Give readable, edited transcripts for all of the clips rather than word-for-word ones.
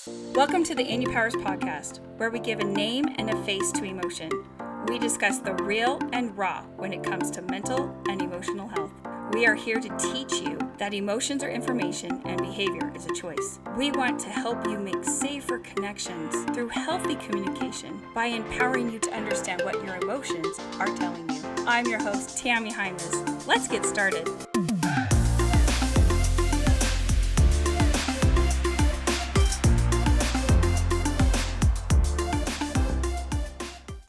Welcome to the inUpowers podcast, where we give a name and a face to emotion. We discuss the real and raw when it comes to mental and emotional health. We are here to teach you that emotions are information and behavior is a choice. We want to help you make safer connections through healthy communication by empowering you to understand what your emotions are telling you. I'm your host, Tami and Let's get started.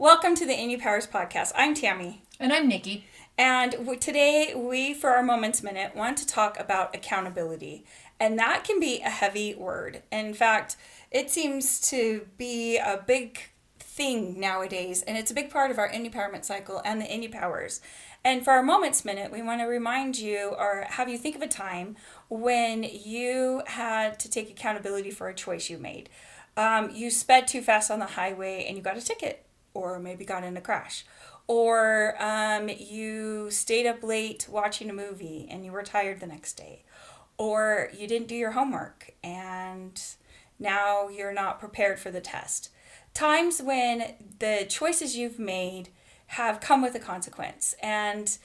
Welcome to the inUpowers podcast. I'm Tami. And I'm Nikki. And today we, for our Moments Minute, want to talk about accountability. And that can be a heavy word. In fact, it seems to be a big thing nowadays. And it's a big part of our inUpowers cycle and the inUpowers. And for our Moments Minute, we want to remind you or have you think of a time when you had to take accountability for a choice you made. You sped too fast on the highway and you got a ticket. Or maybe got in a crash. Or you stayed up late watching a movie and you were tired the next day. Or you didn't do your homework and now you're not prepared for the test. Times when the choices you've made have come with a consequence, and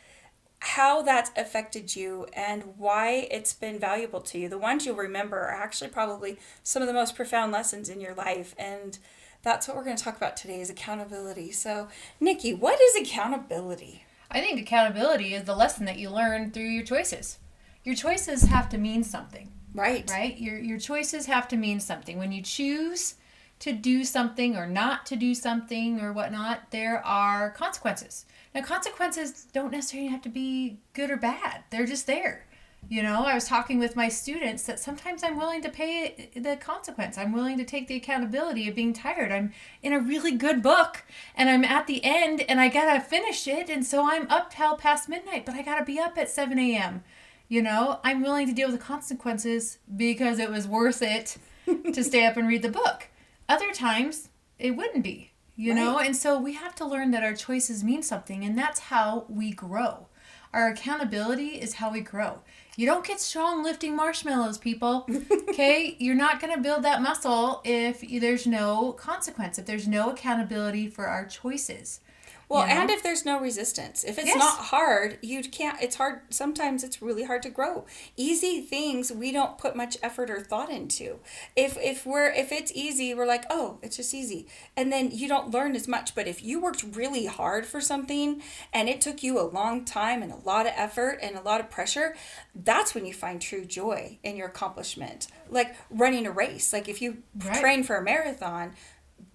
how that's affected you and why it's been valuable to you. The ones you'll remember are actually probably some of the most profound lessons in your life, and that's what we're going to talk about today is accountability. So, Nikki, what is accountability? I think accountability is the lesson that you learn through your choices. Your choices have to mean something. Right. Right? Your choices have to mean something. When you choose to do something or not to do something or whatnot, there are consequences. Now, consequences don't necessarily have to be good or bad. They're just there. You know, I was talking with my students that sometimes I'm willing to pay the consequence. I'm willing to take the accountability of being tired. I'm in a really good book and I'm at the end and I got to finish it. And so I'm up till past midnight, but I got to be up at 7 a.m. You know, I'm willing to deal with the consequences because it was worth it to stay up and read the book. Other times it wouldn't be, you know, and so we have to learn that our choices mean something, and that's how we grow. Our accountability is how we grow. You don't get strong lifting marshmallows, people. Okay? You're not going to build that muscle if there's no consequence, if there's no accountability for our choices. Well, you know? and if there's no resistance. If it's Yes. not hard, you can't, it's hard. Sometimes it's really hard to grow. Easy things we don't put much effort or thought into. If it's easy, we're like, oh, it's just easy. And then you don't learn as much. But if you worked really hard for something and it took you a long time and a lot of effort and a lot of pressure, that's when you find true joy in your accomplishment. Like running a race. Like if you train for a marathon,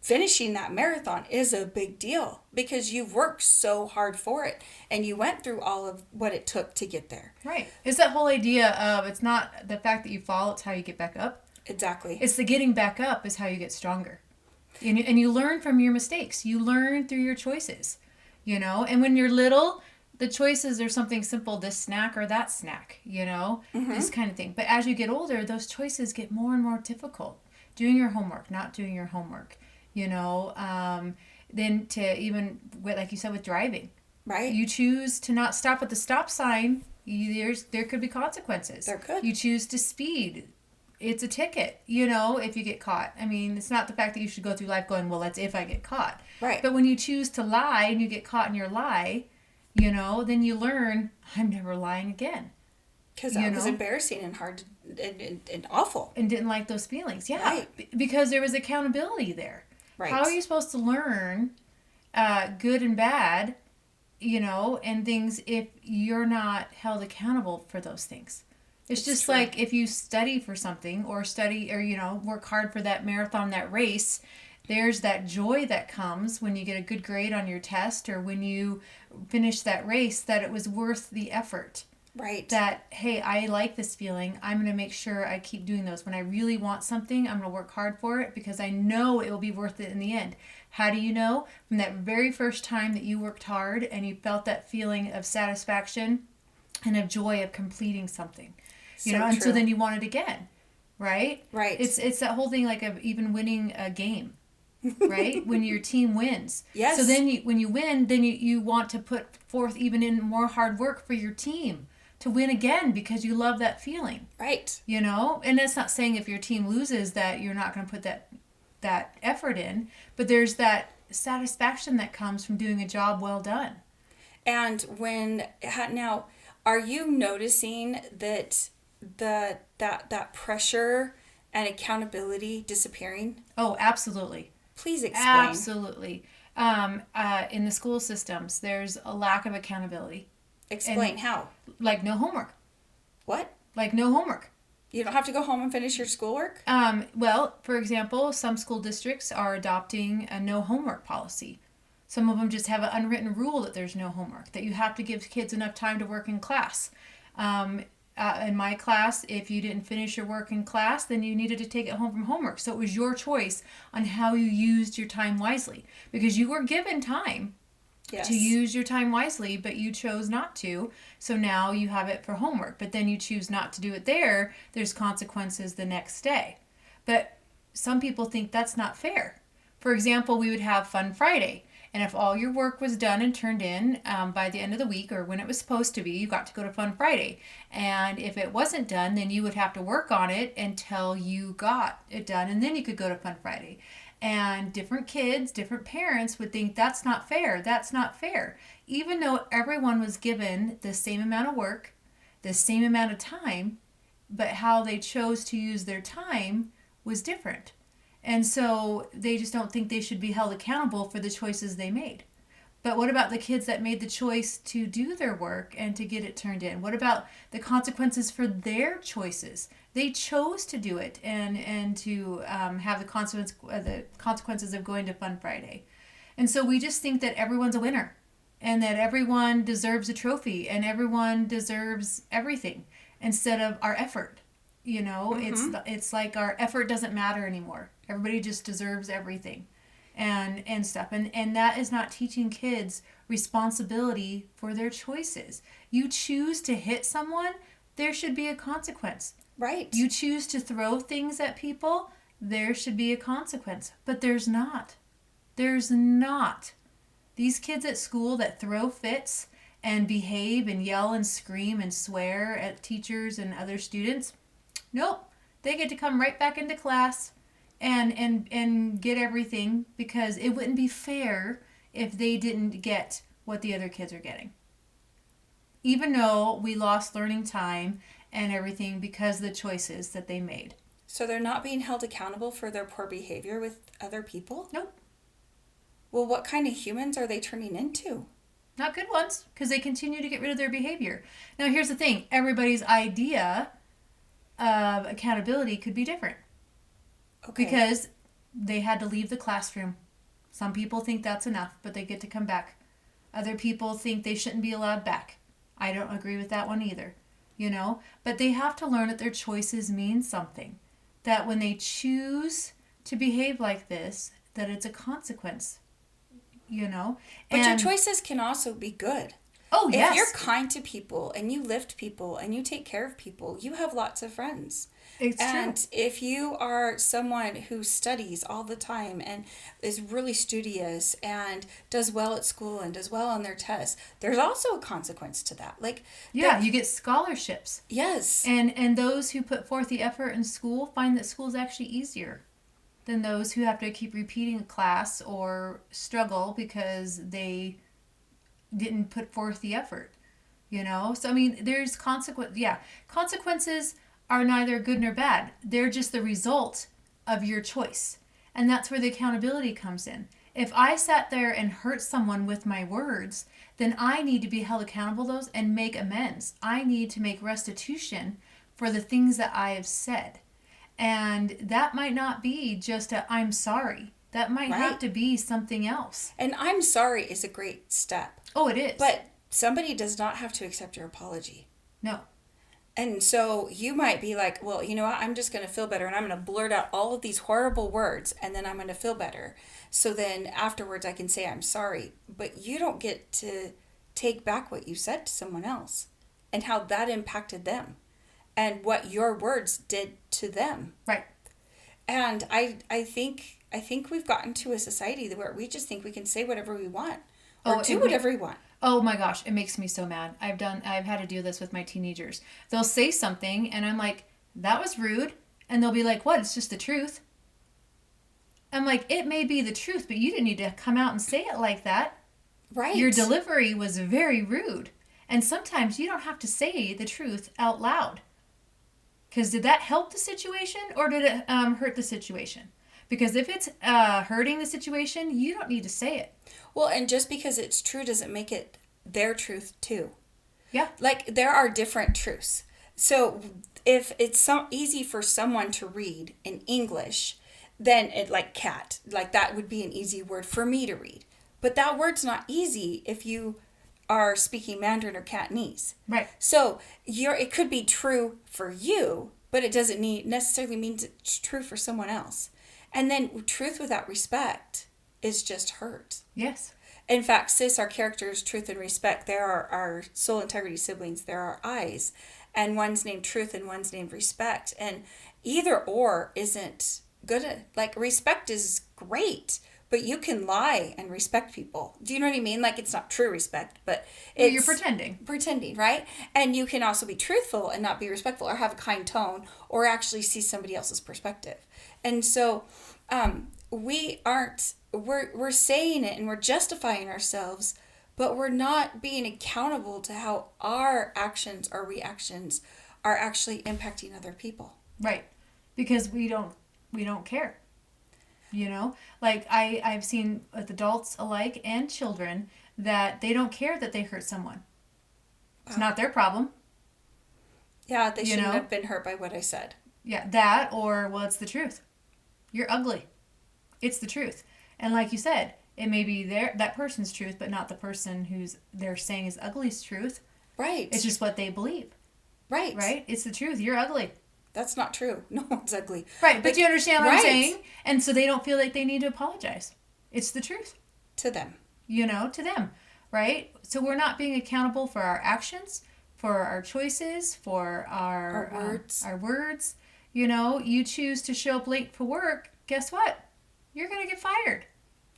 finishing that marathon is a big deal because you've worked so hard for it and you went through all of what it took to get there. Right. It's that whole idea of it's not the fact that you fall, it's how you get back up. Exactly. It's the getting back up is how you get stronger. And you learn from your mistakes. You learn through your choices, you know? And when you're little, the choices are something simple, this snack or that snack, you know? This kind of thing. But as you get older, those choices get more and more difficult. Doing your homework, not doing your homework. You know, then to even, like you said, with driving. Right. You choose to not stop at the stop sign, there could be consequences. There could. You choose to speed. It's a ticket, you know, if you get caught. I mean, it's not the fact that you should go through life going, well, that's if I get caught. Right. But when you choose to lie and you get caught in your lie, you know, then you learn, I'm never lying again. Because that was embarrassing and hard and awful. And didn't like those feelings. Yeah. Right. Because there was accountability there. Right. How are you supposed to learn good and bad, you know, and things if you're not held accountable for those things? It's just true. Like if you study for something or you know, work hard for that marathon, that race, there's that joy that comes when you get a good grade on your test or when you finish that race, that it was worth the effort. Right. That, hey, I like this feeling. I'm going to make sure I keep doing those. When I really want something, I'm going to work hard for it because I know it will be worth it in the end. How do you know? From that very first time that you worked hard and you felt that feeling of satisfaction and of joy of completing something. You know, and so then you want it again, right? Right. It's that whole thing like of even winning a game. Right? When your team wins. Yes. So then when you win, then you want to put forth even in more hard work for your team. to win again because you love that feeling. Right. You know, and that's not saying if your team loses that you're not going to put that effort in, but there's that satisfaction that comes from doing a job well done. And now, are you noticing that that pressure and accountability disappearing? Oh, absolutely. Please explain. Absolutely. In the school systems, there's a lack of accountability. Explain And, how. like no homework. What? Like no homework. You don't have to go home and finish your schoolwork? Well, for example, some school districts are adopting a no homework policy. Some of them just have an unwritten rule that there's no homework, that you have to give kids enough time to work in class. In my class, if you didn't finish your work in class, then you needed to take it home from homework. So it was your choice on how you used your time wisely, because you were given time to use your time wisely, but you chose not to. So now you have it for homework, but then you choose not to do it there. There's consequences the next day. But some people think that's not fair. For example, we would have Fun Friday. And if all your work was done and turned in by the end of the week or when it was supposed to be, you got to go to Fun Friday. And if it wasn't done, then you would have to work on it until you got it done. And then you could go to Fun Friday. And different kids, different parents would think that's not fair. That's not fair. Even though everyone was given the same amount of work, the same amount of time, but how they chose to use their time was different. And so they just don't think they should be held accountable for the choices they made. But what about the kids that made the choice to do their work and to get it turned in? What about the consequences for their choices? They chose to do it and to have the consequences of going to Fun Friday. And so we just think that everyone's a winner and that everyone deserves a trophy and everyone deserves everything instead of our effort. You know, it's like our effort doesn't matter anymore. Everybody just deserves everything and stuff. And that is not teaching kids responsibility for their choices. You choose to hit someone, there should be a consequence. Right. You choose to throw things at people, there should be a consequence. But there's not. There's not. These kids at school that throw fits and behave and yell and scream and swear at teachers and other students, nope. They get to come right back into class and get everything, because it wouldn't be fair if they didn't get what the other kids are getting. Even though we lost learning time and everything because of the choices that they made. So they're not being held accountable for their poor behavior with other people? Nope. Well, what kind of humans are they turning into? Not good ones, because they continue to get rid of their behavior. Now here's the thing. Everybody's idea of accountability could be different. Okay. Because they had to leave the classroom. Some people think that's enough, but they get to come back. Other people think they shouldn't be allowed back. I don't agree with that one either, you know? But they have to learn that their choices mean something. That when they choose to behave like this, that it's a consequence, you know? But your choices can also be good. Oh, yes. If you're kind to people and you lift people and you take care of people, you have lots of friends. It's and true. if you are someone who studies all the time and is really studious and does well at school and does well on their tests, there's also a consequence to that. You get scholarships. Yes. And those who put forth the effort in school find that school is actually easier than those who have to keep repeating a class or struggle because they didn't put forth the effort, you know? So, I mean, there's consequences are neither good nor bad. They're just the result of your choice. And that's where the accountability comes in. If I sat there and hurt someone with my words, then I need to be held accountable to those and make amends. I need to make restitution for the things that I have said. And that might not be just a I'm sorry. That might have to be something else. And I'm sorry is a great step. Oh, it is. But somebody does not have to accept your apology. No. And so you might be like, well, you know what? I'm just going to feel better and I'm going to blurt out all of these horrible words and then I'm going to feel better. So then afterwards I can say I'm sorry. But you don't get to take back what you said to someone else and how that impacted them and what your words did to them. Right. And I think we've gotten to a society where we just think we can say whatever we want or do whatever we want. Oh my gosh, it makes me so mad. I've had to do this with my teenagers. They'll say something and I'm like, that was rude. And they'll be like, what? It's just the truth. I'm like, it may be the truth, but you didn't need to come out and say it like that. Right. Your delivery was very rude. And sometimes you don't have to say the truth out loud. Because did that help the situation or did it hurt the situation? Because if it's hurting the situation, you don't need to say it. Well, and just because it's true doesn't make it their truth too. Yeah. Like there are different truths. So if it's so easy for someone to read in English, then it like cat, like that would be an easy word for me to read. But that word's not easy if you are speaking Mandarin or Cantonese. Right. So it could be true for you, but it doesn't necessarily mean it's true for someone else. And then truth without respect is just hurt. Yes. In fact, sis, our characters, Truth and Respect, there are our soul integrity siblings. There are eyes. And one's named Truth and one's named Respect. And either or isn't good. Like, respect is great, but you can lie and respect people. Do you know what I mean? Like, it's not true respect, but it's... You're pretending. Pretending, right? And you can also be truthful and not be respectful or have a kind tone or actually see somebody else's perspective. And so we're saying it and we're justifying ourselves, but we're not being accountable to how our actions or reactions are actually impacting other people. Right. Because we don't care. You know? Like I've seen with adults alike and children that they don't care that they hurt someone. It's not their problem. Yeah, they shouldn't have been hurt by what I said. Yeah, that or, well, it's the truth. You're ugly. It's the truth. And like you said, it may be that person's truth, but not the person who's they're saying is ugly's truth. Right. It's just what they believe. Right. Right? It's the truth. You're ugly. That's not true. No one's ugly. Right, but you understand what right. I'm saying? And so they don't feel like they need to apologize. It's the truth. To them. To them. Right? So we're not being accountable for our actions, for our choices, for our words. Our words. You choose to show up late for work, guess what? You're going to get fired.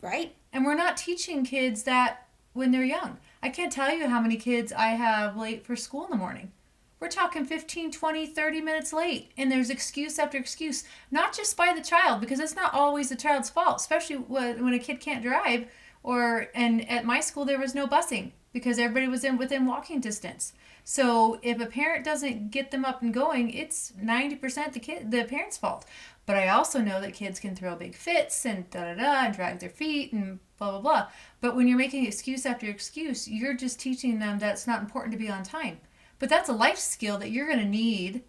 Right. And we're not teaching kids that when they're young. I can't tell you how many kids I have late for school in the morning. We're talking 15, 20, 30 minutes late. And there's excuse after excuse. Not just by the child, because it's not always the child's fault, especially when a kid can't drive. And at my school, there was no busing because everybody was within walking distance. So if a parent doesn't get them up and going, it's 90% the parent's fault. But I also know that kids can throw big fits and da-da-da and drag their feet and blah, blah, blah. But when you're making excuse after excuse, you're just teaching them that it's not important to be on time. But that's a life skill that you're going to need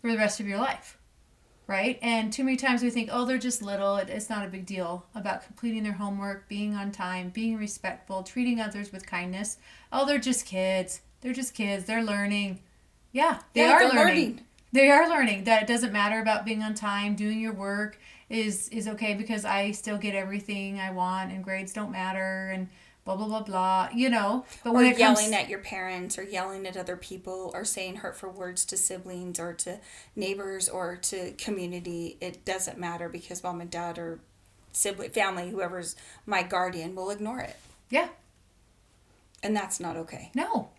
for the rest of your life, right? And too many times we think, oh, they're just little. It's not a big deal about completing their homework, being on time, being respectful, treating others with kindness. Oh, they're just kids. They're just kids. They're learning. Yeah, they are learning. They are learning that it doesn't matter about being on time, doing your work is okay because I still get everything I want and grades don't matter and blah, blah, blah, blah, But when it yelling at your parents or yelling at other people or saying hurtful words to siblings or to neighbors or to community, it doesn't matter because mom and dad or sibling, family, whoever's my guardian will ignore it. Yeah. And that's not okay. No.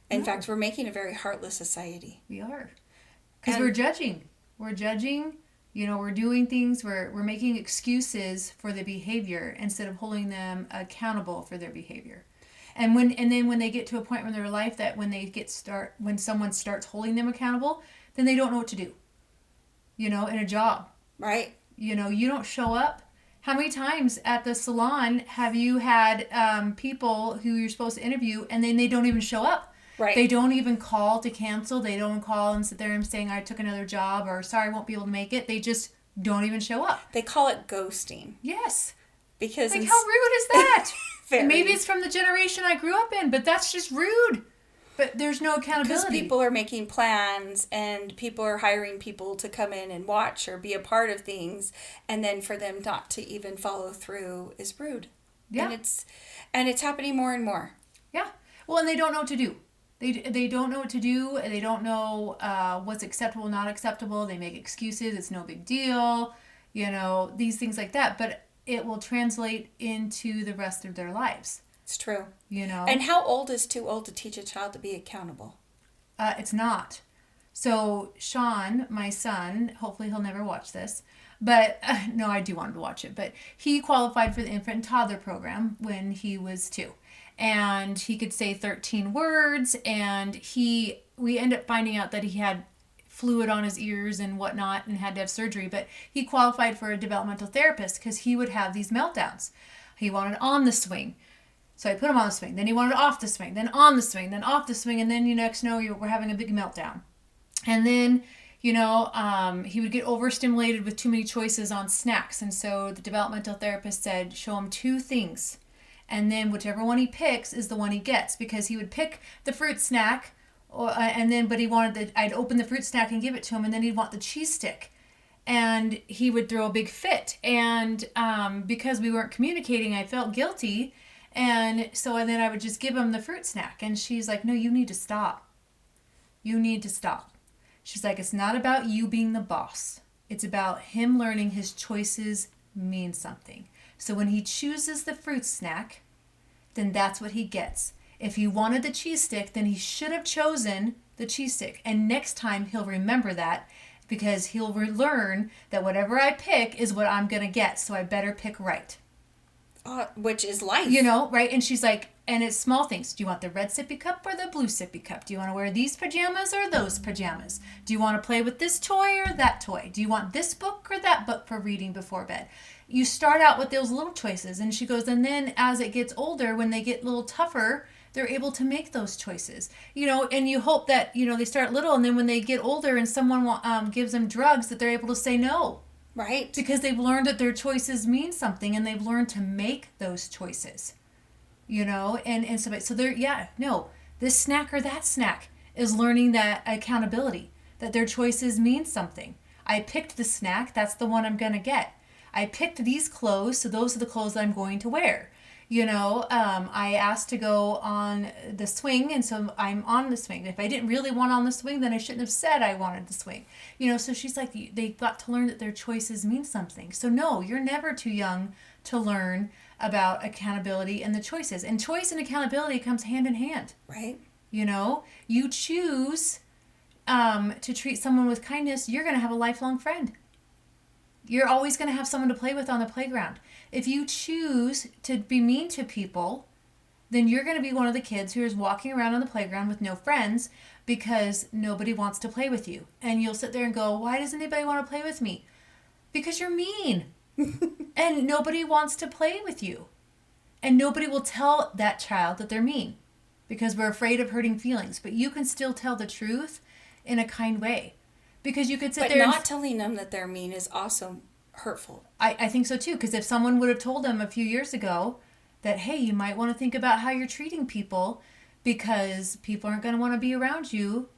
In fact, we're making a very heartless society. We are. Because we're judging. We're judging. We're doing things. We're making excuses for the behavior instead of holding them accountable for their behavior. And then when they get to a point in their life that when someone starts holding them accountable, then they don't know what to do. In a job. Right. You don't show up. How many times at the salon have you had people who you're supposed to interview and then they don't even show up? Right. They don't even call to cancel. They don't call and sit there and saying, I took another job or sorry, I won't be able to make it. They just don't even show up. They call it ghosting. Yes. Because how rude is that? Very. Maybe it's from the generation I grew up in, but that's just rude. But there's no accountability. Because people are making plans and people are hiring people to come in and watch or be a part of things. And then for them not to even follow through is rude. Yeah. And it's happening more and more. Yeah. Well, and they don't know what to do. They don't know what to do. They don't know what's acceptable, not acceptable. They make excuses. It's no big deal. These things like that. But it will translate into the rest of their lives. It's true. You know? And how old is too old to teach a child to be accountable? It's not. So Sean, my son, hopefully he'll never watch this, but no, I do want him to watch it. But he qualified for the infant and toddler program when he was 2, and he could say 13 words. And we ended up finding out that he had fluid on his ears and whatnot, and had to have surgery. But he qualified for a developmental therapist because he would have these meltdowns. He wanted on the swing. So I put him on the swing. Then he wanted off the swing. Then on the swing. Then off the swing. And then we're having a big meltdown. And then, he would get overstimulated with too many choices on snacks. And so the developmental therapist said, show him 2 things. And then whichever one he picks is the one he gets. Because he would pick the fruit snack, but he wanted I'd open the fruit snack and give it to him. And then he'd want the cheese stick. And he would throw a big fit. And because we weren't communicating, I felt guilty. And then I would just give him the fruit snack. And she's like, no, you need to stop. You need to stop. She's like, it's not about you being the boss. It's about him learning his choices mean something. So when he chooses the fruit snack, then that's what he gets. If he wanted the cheese stick, then he should have chosen the cheese stick. And next time he'll remember that, because he'll learn that whatever I pick is what I'm going to get. So I better pick right. Which is life. Right? And she's like, and it's small things. Do you want the red sippy cup or the blue sippy cup? Do you want to wear these pajamas or those pajamas? Do you want to play with this toy or that toy? Do you want this book or that book for reading before bed? You start out with those little choices. And she goes, and then as it gets older, when they get a little tougher, they're able to make those choices. And you hope that, they start little, and then when they get older and someone gives them drugs, that they're able to say no. Right. Because they've learned that their choices mean something, and they've learned to make those choices. And so they're, this snack or that snack is learning that accountability, that their choices mean something. I picked the snack, that's the one I'm going to get. I picked these clothes, so those are the clothes that I'm going to wear. I asked to go on the swing, and so I'm on the swing. If I didn't really want on the swing, then I shouldn't have said I wanted the swing. So she's like, they got to learn that their choices mean something. So no, you're never too young to learn about accountability and the choices. And choice and accountability comes hand in hand. Right. You choose to treat someone with kindness, you're going to have a lifelong friend. You're always going to have someone to play with on the playground. If you choose to be mean to people, then you're going to be one of the kids who is walking around on the playground with no friends because nobody wants to play with you. And you'll sit there and go, why doesn't anybody want to play with me? Because you're mean. And nobody wants to play with you. And nobody will tell that child that they're mean because we're afraid of hurting feelings. But you can still tell the truth in a kind way. Because you could sit there. But not telling them that they're mean is also hurtful. I think so too. Because if someone would have told them a few years ago that, hey, you might want to think about how you're treating people because people aren't going to want to be around you,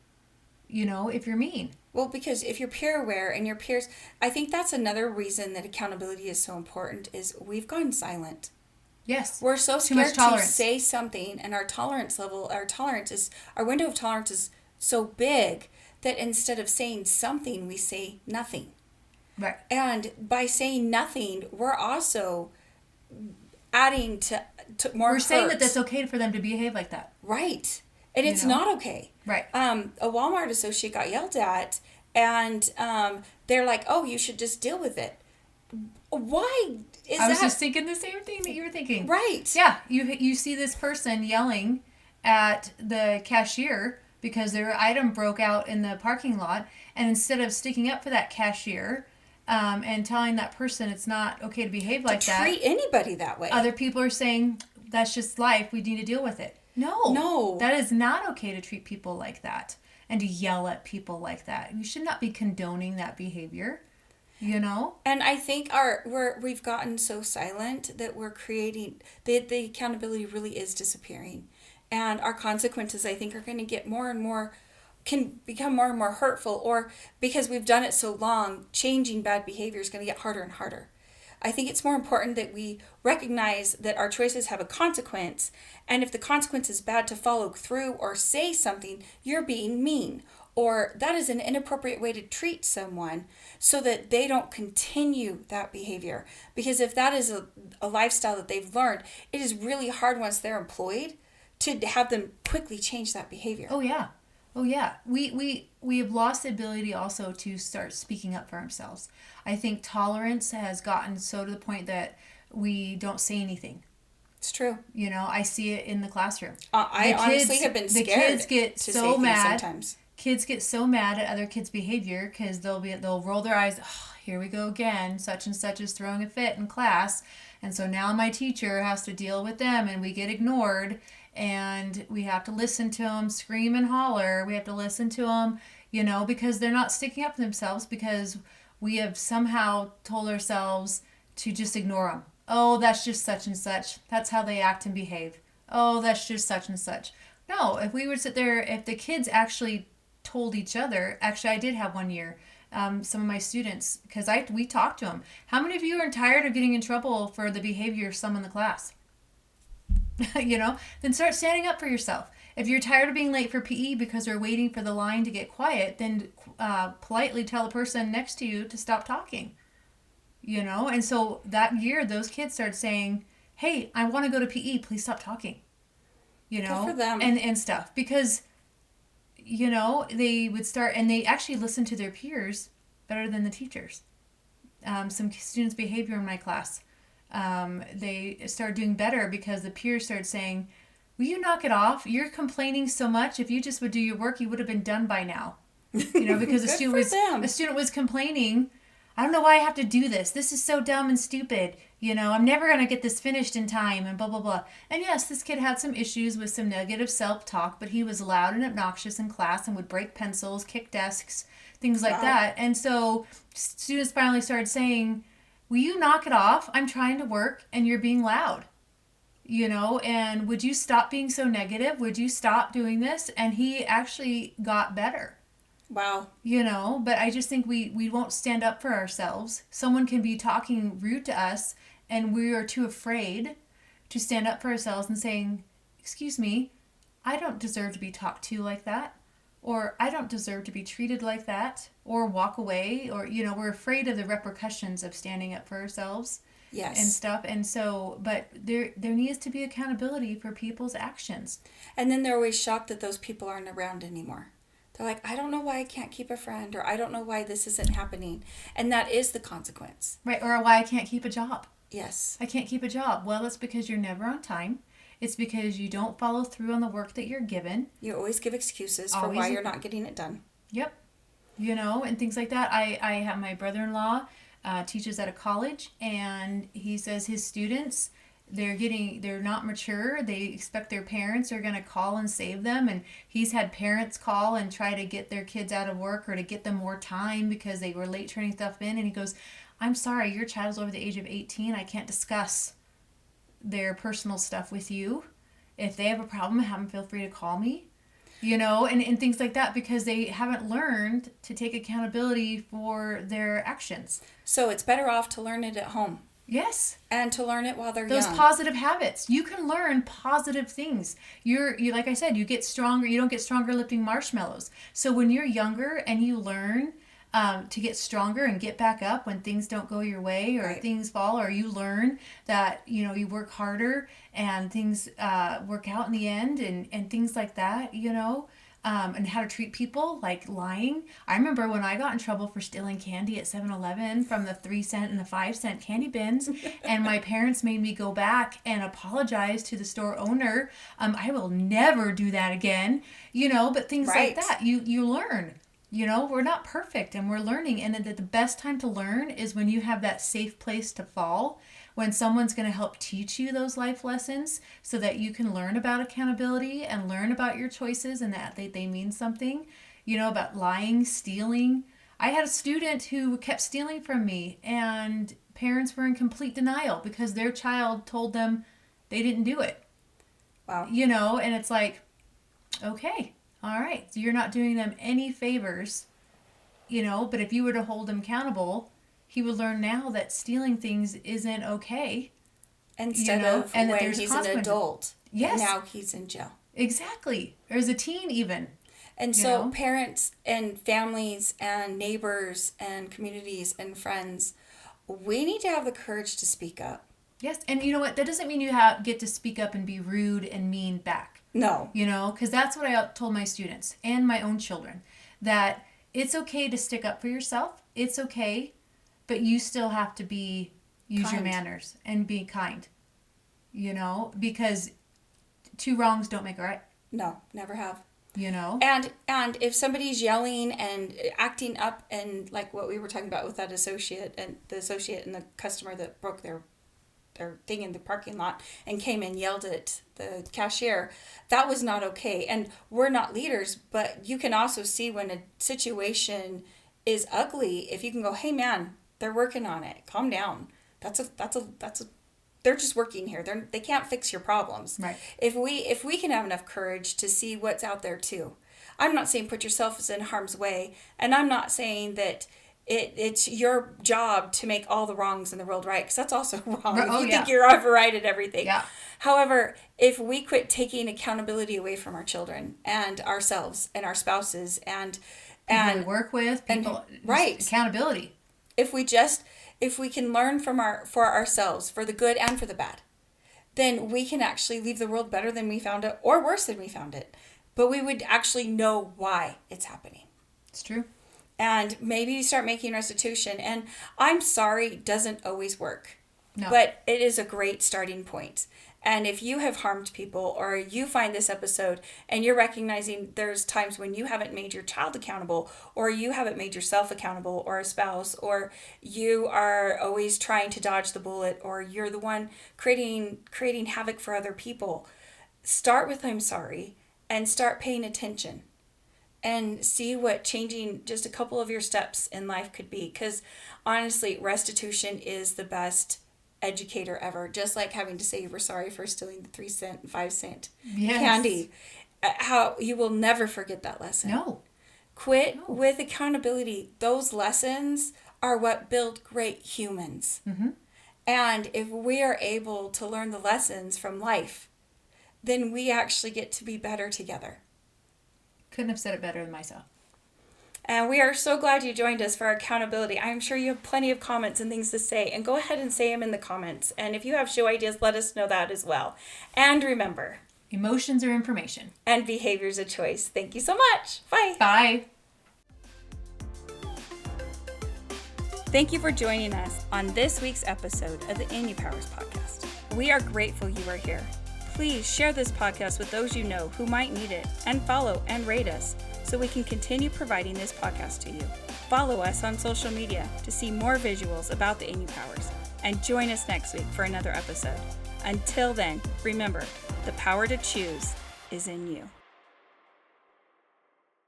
if you're mean. Well, because if you're peer aware and your peers, I think that's another reason that accountability is so important is we've gone silent. Yes. We're so scared to say something, and our window of tolerance is so big that instead of saying something, we say nothing. Right. And by saying nothing, we're also adding to more We're saying that that's okay for them to behave like that. Right. And it's not okay. Right. A Walmart associate got yelled at, and they're like, oh, you should just deal with it. Why is that? I was just thinking the same thing that you were thinking. Right. Yeah. You see this person yelling at the cashier because their item broke out in the parking lot, and instead of sticking up for that cashier and telling that person it's not okay to behave like that, treat anybody that way, other people are saying that's just life, we need to deal with it. No, that is not okay to treat people like that and to yell at people like that. You should not be condoning that behavior. And I think we've gotten so silent that we're creating the accountability really is disappearing. And our consequences, I think, are going to get more and more, can become more and more hurtful, or because we've done it so long, changing bad behavior is going to get harder and harder. I think it's more important that we recognize that our choices have a consequence, and if the consequence is bad, to follow through or say something, you're being mean, or that is an inappropriate way to treat someone, so that they don't continue that behavior. Because if that is a lifestyle that they've learned, it is really hard once they're employed to have them quickly change that behavior. Oh yeah. Oh yeah. We have lost the ability also to start speaking up for ourselves. I think tolerance has gotten so to the point that we don't say anything. It's true. You know, I see it in the classroom. I honestly have been scared. The kids get to so say mad. Sometimes Kids get so mad at other kids' behavior because they'll roll their eyes. Oh, here we go again. Such and such is throwing a fit in class, and so now my teacher has to deal with them, and we get ignored, and we have to listen to them scream and holler. We have to listen to them, you know, because they're not sticking up for themselves, because we have somehow told ourselves to just ignore them. Oh, that's just such and such. That's how they act and behave. Oh, that's just such and such. No, if we would sit there, if the kids actually told each other, actually I did have one year, some of my students, because we talked to them. How many of you are tired of getting in trouble for the behavior of some in the class? You know, then start standing up for yourself. If you're tired of being late for PE because we're waiting for the line to get quiet, then politely tell the person next to you to stop talking. You know, and so that year those kids started saying, hey, I want to go to PE, please stop talking. You know, good for them. And stuff, because, you know, they would start, and they actually listened to their peers better than the teachers. Some students' behavior in my class, they started doing better because the peers started saying, will you knock it off? You're complaining so much. If you just would do your work, you would have been done by now. You know, because a student was complaining, I don't know why I have to do this. This is so dumb and stupid. You know, I'm never going to get this finished in time and blah, blah, blah. And yes, this kid had some issues with some negative self-talk, but he was loud and obnoxious in class and would break pencils, kick desks, things like that. And so students finally started saying, will you knock it off? I'm trying to work and you're being loud. You know, and would you stop being so negative? Would you stop doing this? And he actually got better. Wow. You know, but I just think we won't stand up for ourselves. Someone can be talking rude to us and we are too afraid to stand up for ourselves and saying, excuse me, I don't deserve to be talked to like that. Or I don't deserve to be treated like that. Or walk away. Or, you know, we're afraid of the repercussions of standing up for ourselves. Yes. And stuff. And so, but there needs to be accountability for people's actions. And then they're always shocked that those people aren't around anymore. They're like, I don't know why I can't keep a friend, or I don't know why this isn't happening. And that is the consequence. Right, or why I can't keep a job. Yes. I can't keep a job. Well, it's because you're never on time. It's because you don't follow through on the work that you're given. You always give excuses for why you're not getting it done. Yep. You know, and things like that. I have my brother-in-law teaches at a college, and he says his students, they're not mature. They expect their parents are going to call and save them. And he's had parents call and try to get their kids out of work or to get them more time because they were late turning stuff in. And he goes, I'm sorry, your child's over the age of 18. I can't discuss their personal stuff with you. If they have a problem, have them feel free to call me. You know, and things like that, because they haven't learned to take accountability for their actions. So it's better off to learn it at home. Yes. And to learn it while they're Those young. positive habits. You can learn positive things. You like I said, you get stronger. You don't get stronger lifting marshmallows. So when you're younger and you learn to get stronger and get back up when things don't go your way or things fall, or you learn that, you know, you work harder and things work out in the end and things like that, you know. And how to treat people, like lying. I remember when I got in trouble for stealing candy at 7-Eleven from the 3-cent and the 5-cent candy bins, and my parents made me go back and apologize to the store owner. I will never do that again, you know, but things like that. You learn. You know, we're not perfect and we're learning. And the best time to learn is when you have that safe place to fall, when someone's going to help teach you those life lessons so that you can learn about accountability and learn about your choices and that they mean something, you know, about lying, stealing. I had a student who kept stealing from me, and parents were in complete denial because their child told them they didn't do it. Wow. You know, and it's like, okay, all right, so you're not doing them any favors, you know, but if you were to hold him accountable, he would learn now that stealing things isn't okay. Instead of and when he's an adult. Yes. And now he's in jail. Exactly. Or as a teen even. And You so know? parents and families and neighbors and communities and friends, we need to have the courage to speak up. Yes, and you know what? That doesn't mean you get to speak up and be rude and mean back. No. You know, because that's what I told my students and my own children, that it's okay to stick up for yourself. It's okay, but you still have to use your Kind. manners and be kind. You know, because two wrongs don't make a right. No, never have. You know? And if somebody's yelling and acting up, and like what we were talking about with that associate and the customer that broke their thing in the parking lot and came and yelled at the cashier, that was not okay. And we're not leaders, but you can also see when a situation is ugly, if you can go, hey man, they're working on it, calm down. That's a they're just working here. They can't fix your problems. Right. If we can have enough courage to see what's out there too. I'm not saying put yourself in harm's way, and I'm not saying that it's your job to make all the wrongs in the world right, because that's also wrong. If you think you're right at everything. Yeah. However, if we quit taking accountability away from our children and ourselves and our spouses and People we work with, people, right, accountability. if we can learn for ourselves, for the good and for the bad, then we can actually leave the world better than we found it, or worse than we found it. But we would actually know why it's happening. It's true. And maybe you start making restitution. And I'm sorry doesn't always work. No. But it is a great starting point. And if you have harmed people, or you find this episode and you're recognizing there's times when you haven't made your child accountable, or you haven't made yourself accountable, or a spouse, or you are always trying to dodge the bullet, or you're the one creating havoc for other people, start with I'm sorry and start paying attention and see what changing just a couple of your steps in life could be. Because honestly, restitution is the best educator ever. Just like having to say you were sorry for stealing the 3-cent and 5-cent candy. How you will never forget that lesson. No. Quit with accountability. Those lessons are what build great humans. Mm-hmm. And if we are able to learn the lessons from life, then we actually get to be better together. Couldn't have said it better than myself. And we are so glad you joined us for our accountability. I'm sure you have plenty of comments and things to say. And go ahead and say them in the comments. And if you have show ideas, let us know that as well. And remember, emotions are information. And behavior's a choice. Thank you so much. Bye. Bye. Thank you for joining us on this week's episode of the inUpowers podcast. We are grateful you are here. Please share this podcast with those you know who might need it, and follow and rate us so we can continue providing this podcast to you. Follow us on social media to see more visuals about the inUpowers, and join us next week for another episode. Until then, remember, the power to choose is in you.